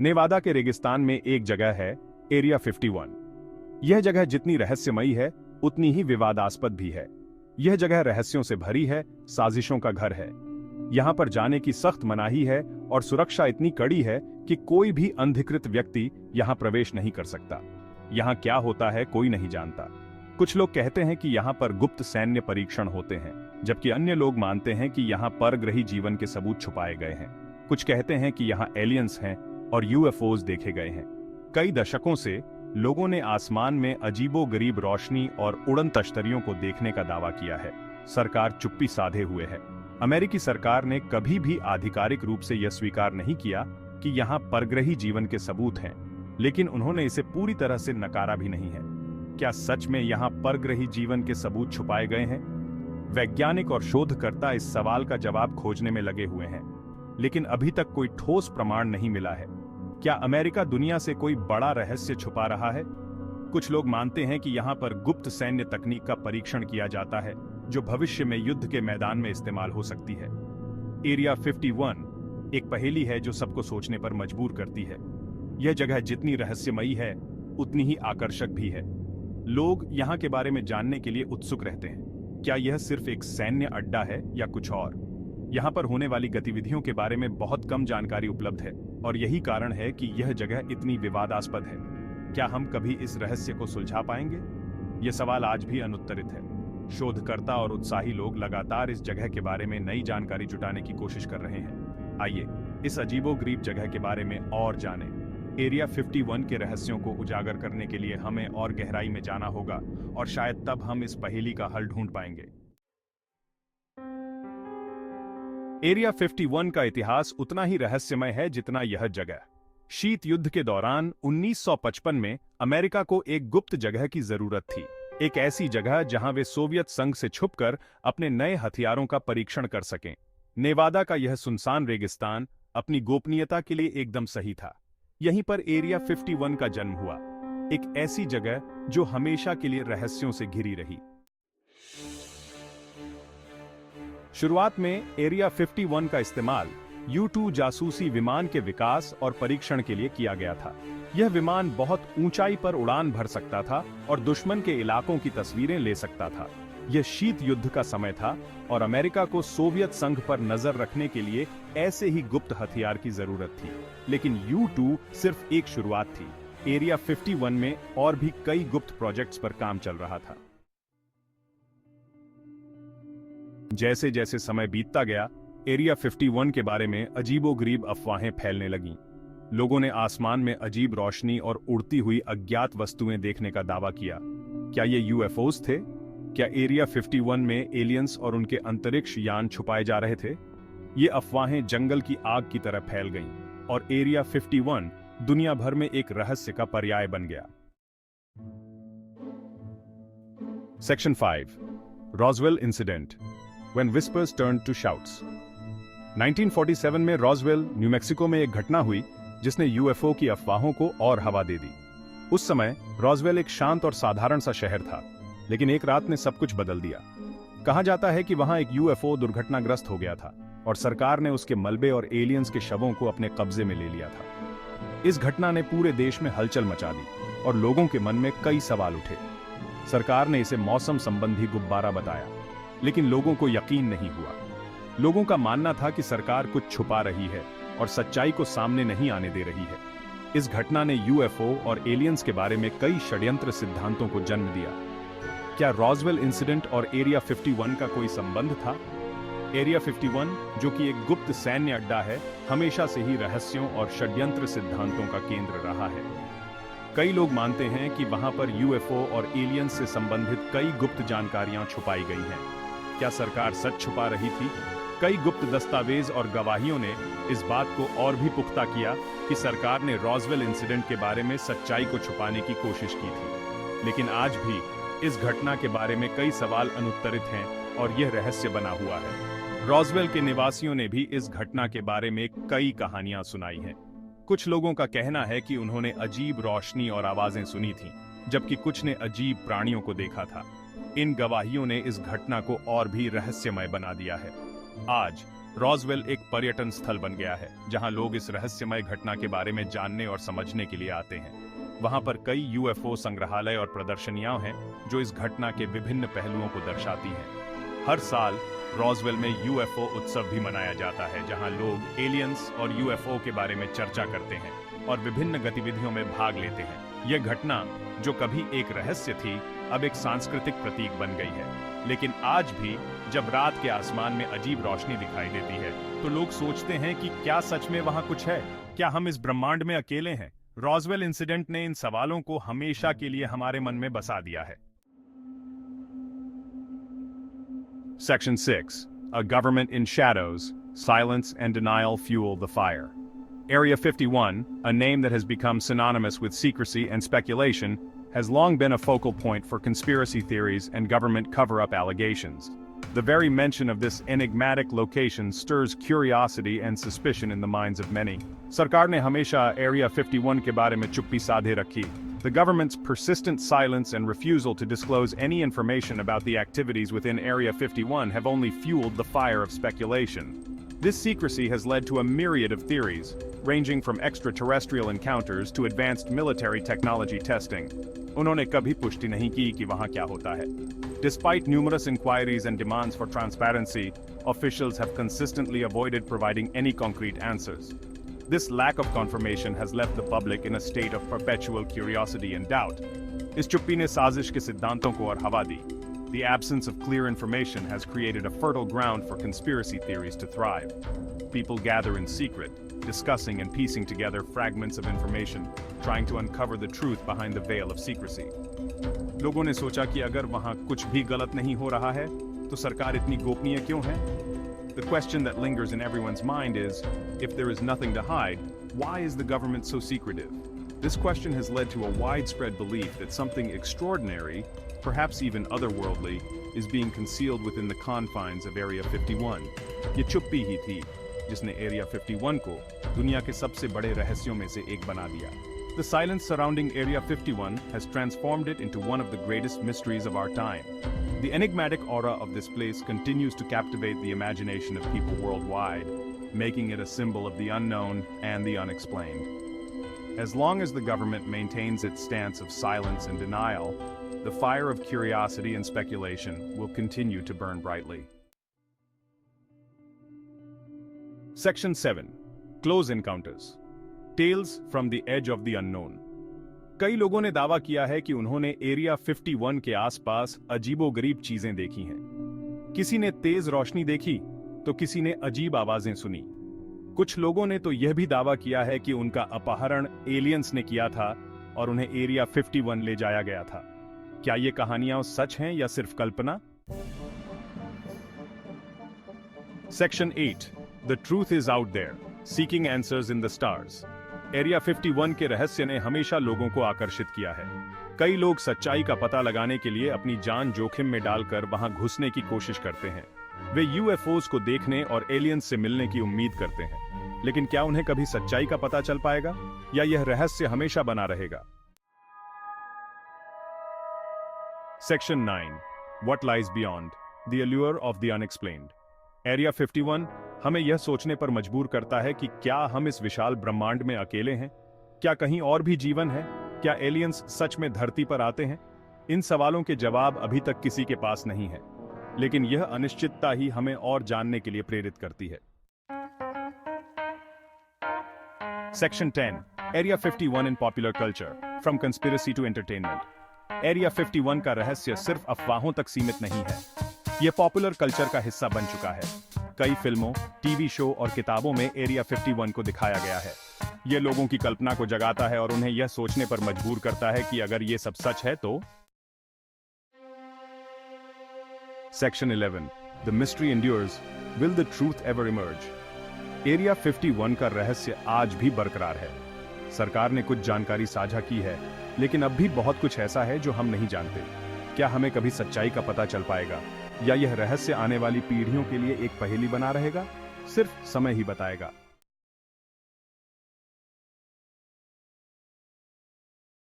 नेवादा के रेगिस्तान में एक जगह है, एरिया 51। यह जगह जितनी रहस्यमयी है उतनी ही विवादास्पद भी है। यह जगह रहस्यों से भरी है, साजिशों का घर है। यहां पर जाने की सख्त मनाही है और सुरक्षा इतनी कड़ी है कि कोई भी अनधिकृत व्यक्ति यहां प्रवेश नहीं कर सकता। यहां क्या होता है कोई नहीं जानता। कुछ लोग कहते हैं कि यहां पर गुप्त सैन्य परीक्षण होते हैं, जबकि अन्य लोग मानते हैं कि यहां परग्रही जीवन के सबूत छुपाए गए हैं। कुछ कहते हैं कि यहां एलियंस हैं और यूएफओज देखे गए हैं। कई दशकों से लोगों ने आसमान में अजीबोगरीब रोशनी और उड़न तश्तरियों को देखने का दावा किया है। सरकार चुप्पी साधे हुए है। अमेरिकी सरकार ने कभी भी आधिकारिक रूप से यह स्वीकार नहीं किया कि यहां परग्रही जीवन के सबूत हैं, लेकिन उन्होंने इसे पूरी तरह से नकारा भी नहीं है। क्या सच में यहां परग्रही जीवन के सबूत छुपाए गए हैं? वैज्ञानिक और शोधकर्ता इस सवाल का जवाब खोजने में लगे हुए हैं, लेकिन अभी तक कोई ठोस प्रमाण नहीं मिला है। क्या अमेरिका दुनिया से कोई बड़ा रहस्य छुपा रहा है? कुछ लोग मानते हैं कि यहां पर गुप्त सैन्य तकनीक का परीक्षण किया जाता है, जो भविष्य में युद्ध के मैदान में इस्तेमाल हो सकती है। एरिया 51 एक पहेली है जो सबको सोचने पर मजबूर करती है। यह जगह जितनी रहस्यमयी है उतनी ही आकर्षक भी है। लोग यहां के बारे में जानने के लिए उत्सुक रहते हैं। क्या यह सिर्फ एक सैन्य अड्डा है या कुछ और? यहां पर होने वाली गतिविधियों के बारे में बहुत कम जानकारी उपलब्ध है और यही कारण है कि यह जगह इतनी विवादास्पद है। क्या हम कभी इस रहस्य को सुलझा पाएंगे? यह सवाल आज भी अनुत्तरित है। शोधकर्ता और उत्साही लोग लगातार इस जगह के बारे में नई जानकारी जुटाने की कोशिश कर रहे हैं। आइए इस अजीबोगरीब जगह के बारे में और जानें। एरिया 51 के रहस्यों को उजागर करने के लिए हमें और गहराई में जाना होगा और शायद तब हम इस पहेली का हल ढूंढ पाएंगे। एरिया 51 का इतिहास उतना ही रहस्यमय है जितना यह जगह। शीत युद्ध के दौरान 1955 में अमेरिका को एक गुप्त जगह की जरूरत थी। एक ऐसी जगह जहां वे सोवियत संघ से छुपकर अपने नए हथियारों का परीक्षण कर सकें। नेवादा का यह सुनसान रेगिस्तान अपनी गोपनीयता के लिए एकदम सही था। यहीं पर एरिया 51 का जन्म हुआ, एक ऐसी जगह जो हमेशा के लिए रहस्यों से घिरी रही। शुरुआत में एरिया 51 का इस्तेमाल U-2 जासूसी विमान के विकास और परीक्षण के लिए किया गया था। यह विमान बहुत ऊंचाई पर उड़ान भर सकता था और दुश्मन के इलाकों की तस्वीरें ले सकता था। यह शीत युद्ध का समय था और अमेरिका को सोवियत संघ पर नजर रखने के लिए ऐसे ही गुप्त हथियार की जरूरत थी। लेकिन U-2 सिर्फ एक शुरुआत थी। एरिया 51 में और भी कई गुप्त प्रोजेक्ट्स पर काम चल रहा था। जैसे जैसे समय बीतता गया, एरिया 51 के बारे में अजीबोगरीब अफवाहें फैलने लगीं। लोगों ने आसमान में अजीब रोशनी और उड़ती हुई अज्ञात वस्तुएं देखने का दावा किया। क्या ये यूएफओज थे? क्या एरिया 51 में एलियंस और उनके अंतरिक्ष यान छुपाए जा रहे थे? ये अफवाहें जंगल की आग की तरह फैल गईं और एरिया 51 दुनिया भर में एक रहस्य का पर्याय बन गया। Section 5 Roswell incident When whispers turned to shouts। 1947 में रॉसवेल, न्यू मैक्सिको में एक घटना हुई जिसने यूएफओ की अफवाहों को और हवा दे दी। उस समय रॉसवेल एक शांत और साधारण सा शहर था, लेकिन एक रात ने सब कुछ बदल दिया। कहा जाता है कि वहां एक यूएफओ दुर्घटनाग्रस्त हो गया था और सरकार ने उसके मलबे और एलियंस के शवों को अपने कब्जे में ले लिया था। इस घटना ने पूरे देश में हलचल मचा दी और लोगों के मन में कई सवाल उठे। सरकार ने इसे मौसम संबंधी गुब्बारा बताया, लेकिन लोगों को यकीन नहीं हुआ। लोगों का मानना था कि सरकार कुछ छुपा रही है और सच्चाई को सामने नहीं आने दे रही है। इस घटना ने यूएफओ और एलियंस के बारे में कई षड्यंत्र सिद्धांतों को जन्म दिया। क्या रॉसवेल इंसिडेंट और एरिया 51 का कोई संबंध था? एरिया 51, जो कि एक गुप्त सैन्य अड्डा है, हमेशा से ही रहस्यों और षड्यंत्र सिद्धांतों का केंद्र रहा है। कई लोग मानते हैं कि वहां पर यूएफओ और एलियंस से संबंधित कई गुप्त जानकारियां छुपाई गई हैं। क्या सरकार सच छुपा रही थी? कई गुप्त दस्तावेज और गवाहियों ने इस बात को और भी पुख्ता किया कि सरकार ने रॉसवेल इंसिडेंट के बारे में सच्चाई को छुपाने की कोशिश की थी। लेकिन आज भी इस घटना के बारे में कई सवाल अनुत्तरित हैं और यह रहस्य बना हुआ है। रॉसवेल के निवासियों ने भी इस घटना के बारे में कई कहानियां सुनाई हैं। कुछ लोगों का कहना है कि उन्होंने अजीब रोशनी और आवाजें सुनी थीं, जबकि कुछ ने अजीब प्राणियों को देखा था। इन गवाहियों ने इस घटना को और भी रहस्यमय बना दिया है। आज रॉसवेल एक पर्यटन स्थल बन गया है जहां लोग इस रहस्यमय घटना के बारे में जानने और समझने के लिए आते हैं। वहां पर कई यूएफओ संग्रहालय और प्रदर्शनियां हैं जो इस घटना के विभिन्न पहलुओं को दर्शाती हैं। हर साल रॉसवेल में यूएफओ उत्सव भी मनाया जाता है जहां लोग एलियंस और यूएफओ के बारे में चर्चा करते हैं और विभिन्न गतिविधियों में भाग लेते हैं। यह घटना जो कभी एक रहस्य थी अब एक सांस्कृतिक प्रतीक बन गई है। लेकिन आज भी जब रात के आसमान में अजीब रोशनी दिखाई देती है तो लोग सोचते हैं कि क्या सच में वहां कुछ है? क्या हम इस ब्रह्मांड में अकेले हैं? रॉसवेल इंसिडेंट ने इन सवालों को हमेशा के लिए हमारे मन में बसा दिया है। Section 6. A government in shadows, silence and denial fuel the fire. Area 51, a name that has become synonymous with secrecy and speculation, has long been a focal point for conspiracy theories and government cover-up allegations. The very mention of this enigmatic location stirs curiosity and suspicion in the minds of many. सरकार ने हमेशा Area 51 के बारे में चुप्पी साधे रखी. The government's persistent silence and refusal to disclose any information about the activities within Area 51 have only fueled the fire of speculation. This secrecy has led to a myriad of theories, ranging from extraterrestrial encounters to advanced military technology testing. उन्होंने कभी पुष्टि नहीं की कि वहां क्या होता है. Despite numerous inquiries and demands for transparency, officials have consistently avoided providing any concrete answers. This lack of confirmation has left the public in a state of perpetual curiosity and doubt. इस चुप्पी ने साजिश के सिद्धांतों को और हवा दी. The absence of clear information has created a fertile ground for conspiracy theories to thrive. People gather in secret, discussing and piecing together fragments of information, trying to uncover the truth behind the veil of secrecy. लोगों ने सोचा कि अगर वहां कुछ भी गलत नहीं हो रहा है, तो सरकार इतनी गोपनीय क्यों है? The question that lingers in everyone's mind is, if there is nothing to hide, why is the government so secretive? This question has led to a widespread belief that something extraordinary, perhaps even otherworldly, is being concealed within the confines of Area 51. ये चुप्पी ही थी जिसने Area 51 को दुनिया के सबसे बड़े रहस्यों में से एक बना दिया. The silence surrounding Area 51 has transformed it into one of the greatest mysteries of our time. The enigmatic aura of this place continues to captivate the imagination of people worldwide, making it a symbol of the unknown and the unexplained. As long as the government maintains its stance of silence and denial, the fire of curiosity and speculation will continue to burn brightly. Section 7. Close Encounters. Tales from the Edge of the Unknown. कई लोगों ने दावा किया है कि उन्होंने area 51 के आसपास अजीबोगरीब चीजें देखी हैं। किसी ने तेज रोशनी देखी, तो किसी ने अजीब आवाजें सुनी। कुछ लोगों ने तो यह भी दावा किया है कि उनका अपहरण एलियंस ने किया था और उन्हें एरिया 51 ले जाया गया था। क्या ये कहानियां सच हैं या सिर्फ कल्पना? Section 8. The truth is out there, seeking answers in the stars. Area 51 के रहस्य ने हमेशा लोगों को आकर्षित किया है। कई लोग सच्चाई का पता लगाने के लिए अपनी जान जोखिम में डालकर वहां घुसने की कोशिश करते हैं। वे यूएफओस को देखने और एलियंस से मिलने की उम्मीद करते हैं। लेकिन क्या उन्हें कभी सच्चाई का पता चल पाएगा या यह रहस्य हमेशा बना रहेगा? Section 9. What lies beyond? The allure of the unexplained. Area 51 हमें यह सोचने पर मजबूर करता है कि क्या हम इस विशाल ब्रह्मांड में अकेले हैं? क्या कहीं और भी जीवन है? क्या एलियंस सच में धरती पर आते हैं? इन सवालों के जवाब अभी तक किसी के पास नहीं है, लेकिन यह अनिश्चितता ही हमें और जानने के लिए प्रेरित करती है। Section 10. Area 51 in popular culture, from conspiracy to entertainment. Area 51 का रहस्य सिर्फ अफवाहों तक सीमित नहीं है, यह पॉपुलर कल्चर का हिस्सा बन चुका है। कई फिल्मों, टीवी शो और किताबों में एरिया 51 को दिखाया गया है। यह लोगों की कल्पना को जगाता है और उन्हें यह सोचने पर मजबूर करता है कि अगर यह सब सच है तो। Section 11. The mystery endures. Will the truth ever emerge? Area 51 का रहस्य आज भी बरकरार है। सरकार ने कुछ जानकारी साझा की है, लेकिन अब भी बहुत कुछ ऐसा है जो हम नहीं जानते। क्या हमें कभी सच्चाई का पता चल पाएगा या यह रहस्य आने वाली पीढ़ियों के लिए एक पहेली बना रहेगा? सिर्फ समय ही बताएगा।